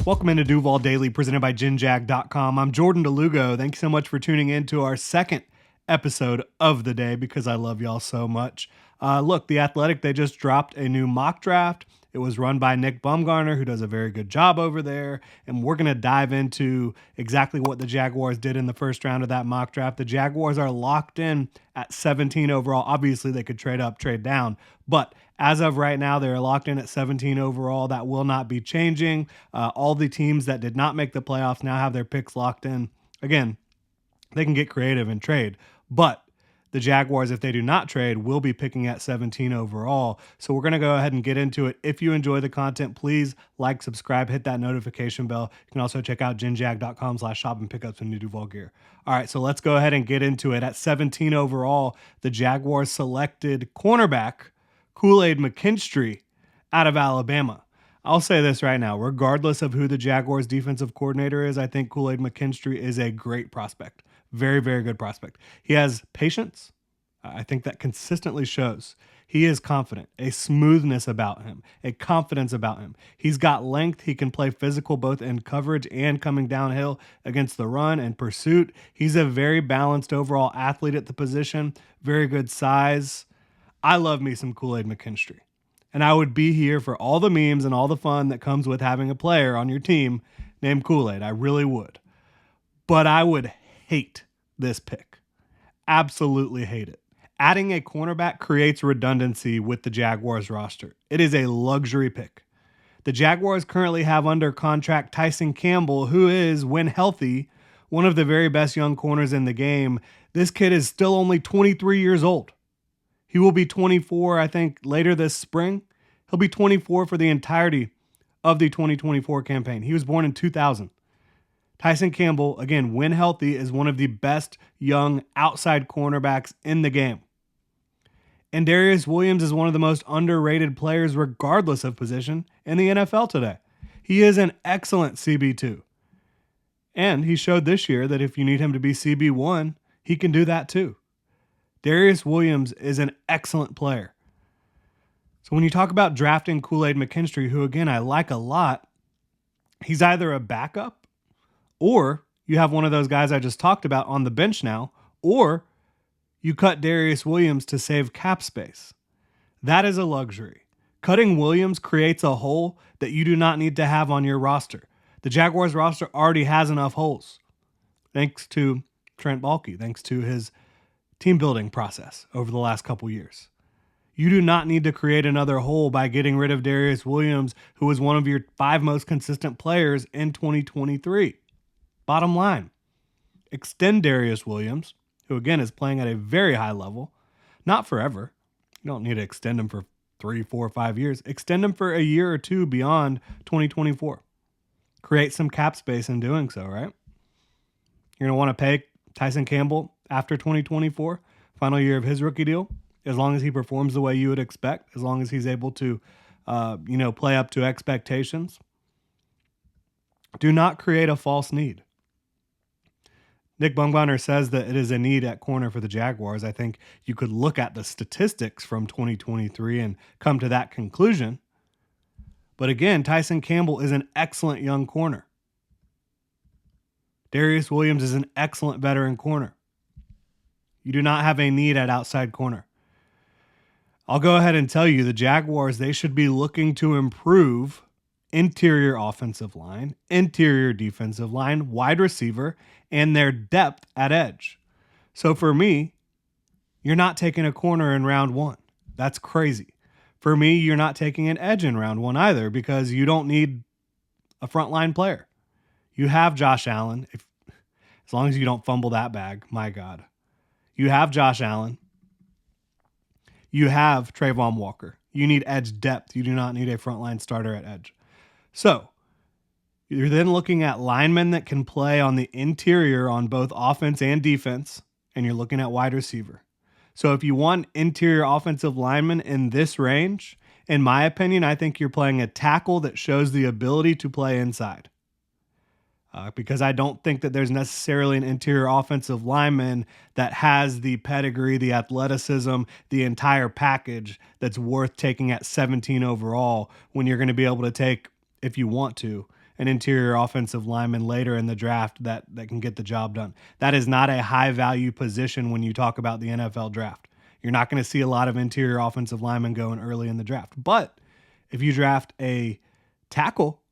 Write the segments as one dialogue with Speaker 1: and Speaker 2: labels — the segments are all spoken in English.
Speaker 1: Welcome into Duval Daily, presented by GenJag.com. I'm Jordan Lugo. Thank you so much for tuning in to our second episode of the day because I love y'all so much. Look, The Athletic, they just dropped a new mock draft. It was run by Nick Bumgarner, who does a very good job over there. And we're going to dive into exactly what the Jaguars did in the first round of that mock draft. The Jaguars are locked in at 17 overall. Obviously, they could trade up, trade down. But as of right now, they're locked in at 17 overall. That will not be changing. All the teams that did not make the playoffs now have their picks locked in. Again, they can get creative and trade. But the Jaguars, if they do not trade, will be picking at 17 overall. So we're going to go ahead and get into it. If you enjoy the content, please like, subscribe, hit that notification bell. You can also check out genjag.com/shop and pick up some new Duval gear. All right, so let's go ahead and get into it. At 17 overall, the Jaguars selected cornerback Kool-Aid McKinstry out of Alabama. I'll say this right now, regardless of who the Jaguars defensive coordinator is, I think Kool-Aid McKinstry is a great prospect. Very, very good prospect. He has patience. I think that consistently shows. He is confident, a smoothness about him, a confidence about him. He's got length. He can play physical both in coverage and coming downhill against the run and pursuit. He's a very balanced overall athlete at the position, very good size. I love me some Kool-Aid McKinstry. And I would be here for all the memes and all the fun that comes with having a player on your team named Kool-Aid. I really would. But I would hate this pick. Absolutely hate it. Adding a cornerback creates redundancy with the Jaguars roster. It is a luxury pick. The Jaguars currently have under contract Tyson Campbell, who is, when healthy, one of the very best young corners in the game. This kid is still only 23 years old. He will be 24, I think, later this spring. He'll be 24 for the entirety of the 2024 campaign. He was born in 2000. Tyson Campbell, again, when healthy, is one of the best young outside cornerbacks in the game. And Darius Williams is one of the most underrated players, regardless of position, in the NFL today. He is an excellent CB2. And he showed this year that if you need him to be CB1, he can do that too. Darius Williams is an excellent player. So when you talk about drafting Kool-Aid McKinstry, who again I like a lot, he's either a backup or you have one of those guys I just talked about on the bench now, or you cut Darius Williams to save cap space. That is a luxury. Cutting Williams creates a hole that you do not need to have on your roster. The Jaguars roster already has enough holes, thanks to Trent Baalke, thanks to his team building process over the last couple years. You do not need to create another hole by getting rid of Darius Williams, who was one of your 5 most consistent players in 2023. Bottom line, extend Darius Williams, who again is playing at a very high level, not forever. You don't need to extend him for 3, 4, 5 years. Extend him for a year or two beyond 2024. Create some cap space in doing so, right? You're going to want to pay Tyson Campbell after 2024, final year of his rookie deal, as long as he performs the way you would expect, as long as he's able to, play up to expectations. Do not create a false need. Nick Bumgarner says that it is a need at corner for the Jaguars. I think you could look at the statistics from 2023 and come to that conclusion. But again, Tyson Campbell is an excellent young corner. Darius Williams is an excellent veteran corner. You do not have a need at outside corner. I'll go ahead and tell you, the Jaguars, they should be looking to improve interior offensive line, interior defensive line, wide receiver, and their depth at edge. So for me, you're not taking a corner in round 1. That's crazy. For me, you're not taking an edge in round 1 either, because you don't need a frontline player. You have Josh Allen, as long as you don't fumble that bag, my God. You have Josh Allen. You have Trayvon Walker. You need edge depth. You do not need a frontline starter at edge. So you're then looking at linemen that can play on the interior on both offense and defense, and you're looking at wide receiver. So if you want interior offensive linemen in this range, in my opinion, I think you're playing a tackle that shows the ability to play inside. Because I don't think that there's necessarily an interior offensive lineman that has the pedigree, the athleticism, the entire package that's worth taking at 17 overall when you're going to be able to take, if you want to, an interior offensive lineman later in the draft that can get the job done. That is not a high value position when you talk about the NFL draft. You're not going to see a lot of interior offensive linemen going early in the draft. But if you draft a tackle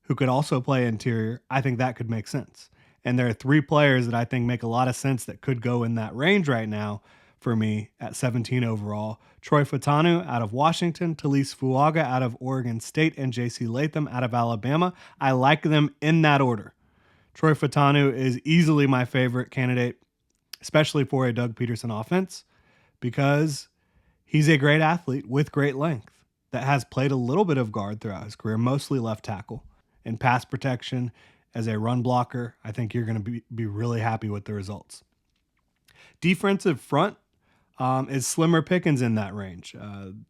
Speaker 1: who could also play interior, I think that could make sense. And there are 3 players that I think make a lot of sense that could go in that range right now for me at 17 overall. Troy Fautanu out of Washington, Talise Fuaga out of Oregon State, and J.C. Latham out of Alabama. I like them in that order. Troy Fautanu is easily my favorite candidate, especially for a Doug Peterson offense, because he's a great athlete with great length that has played a little bit of guard throughout his career, mostly left tackle. In pass protection, as a run blocker, I think you're going to be really happy with the results. Defensive front is slimmer pickings in that range.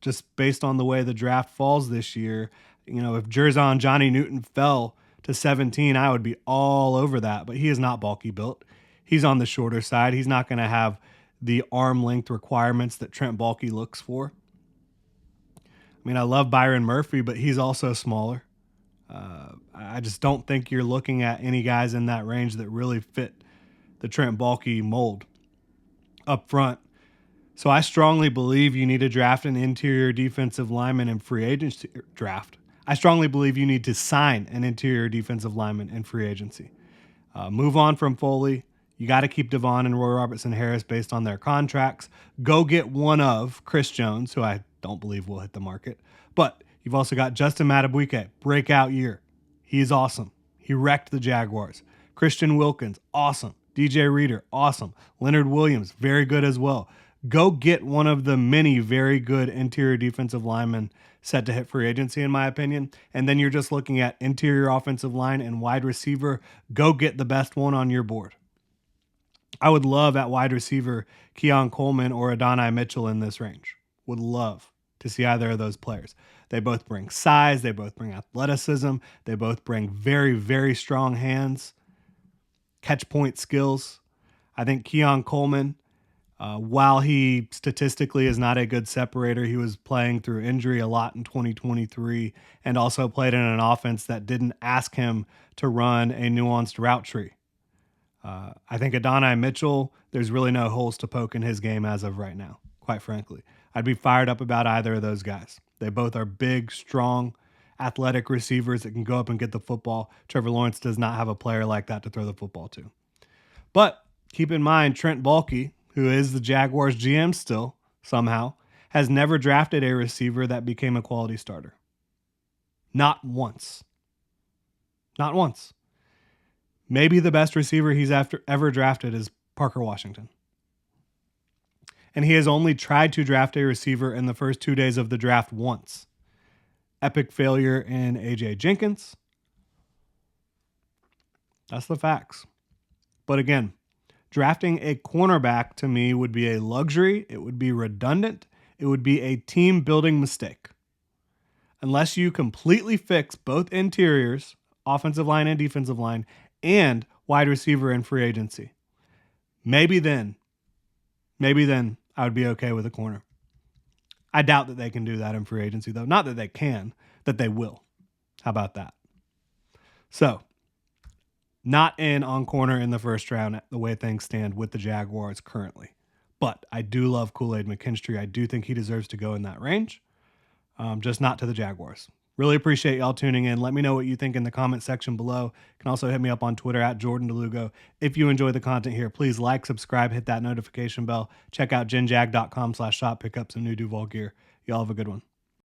Speaker 1: Just based on the way the draft falls this year, if Jerzon Johnny Newton fell to 17, I would be all over that, but he is not bulky built. He's on the shorter side. He's not going to have the arm length requirements that Trent Baalke looks for. I love Byron Murphy, but he's also smaller. I just don't think you're looking at any guys in that range that really fit the Trent Baalke mold up front. So I strongly believe you need to draft an interior defensive lineman in free agency draft. I strongly believe you need to sign an interior defensive lineman in free agency. Move on from Foley. You got to keep Devon and Roy Robertson Harris based on their contracts. Go get one of Chris Jones, who I don't believe will hit the market. But you've also got Justin Madubuike, breakout year. He is awesome. He wrecked the Jaguars. Christian Wilkins, awesome. DJ Reader, awesome. Leonard Williams, very good as well. Go get one of the many very good interior defensive linemen set to hit free agency, in my opinion. And then you're just looking at interior offensive line and wide receiver. Go get the best one on your board. I would love at wide receiver Keon Coleman or Adonai Mitchell in this range. Would love to see either of those players. They both bring size. They both bring athleticism. They both bring very, very strong hands, catch point skills. I think Keon Coleman, while he statistically is not a good separator, he was playing through injury a lot in 2023 and also played in an offense that didn't ask him to run a nuanced route tree. I think Adonai Mitchell, there's really no holes to poke in his game as of right now, quite frankly. I'd be fired up about either of those guys. They both are big, strong, athletic receivers that can go up and get the football. Trevor Lawrence does not have a player like that to throw the football to. But keep in mind, Trent Baalke, who is the Jaguars GM still, somehow, has never drafted a receiver that became a quality starter. Not once. Not once. Maybe the best receiver he's ever drafted is Parker Washington. And he has only tried to draft a receiver in the first 2 days of the draft once. Epic failure in A.J. Jenkins. That's the facts. But again, drafting a cornerback to me would be a luxury. It would be redundant. It would be a team-building mistake. Unless you completely fix both interiors, offensive line and defensive line, and wide receiver in free agency. Maybe then I would be okay with a corner. I doubt that they can do that in free agency, though. Not that they can, that they will. How about that? So, not in on corner in the first round the way things stand with the Jaguars currently. But I do love Kool-Aid McKinstry. I do think he deserves to go in that range, just not to the Jaguars. Really appreciate y'all tuning in. Let me know what you think in the comment section below. You can also hit me up on Twitter at Jordan DeLugo. If you enjoy the content here, please like, subscribe, hit that notification bell. Check out ginjag.com/shop. Pick up some new Duval gear. Y'all have a good one.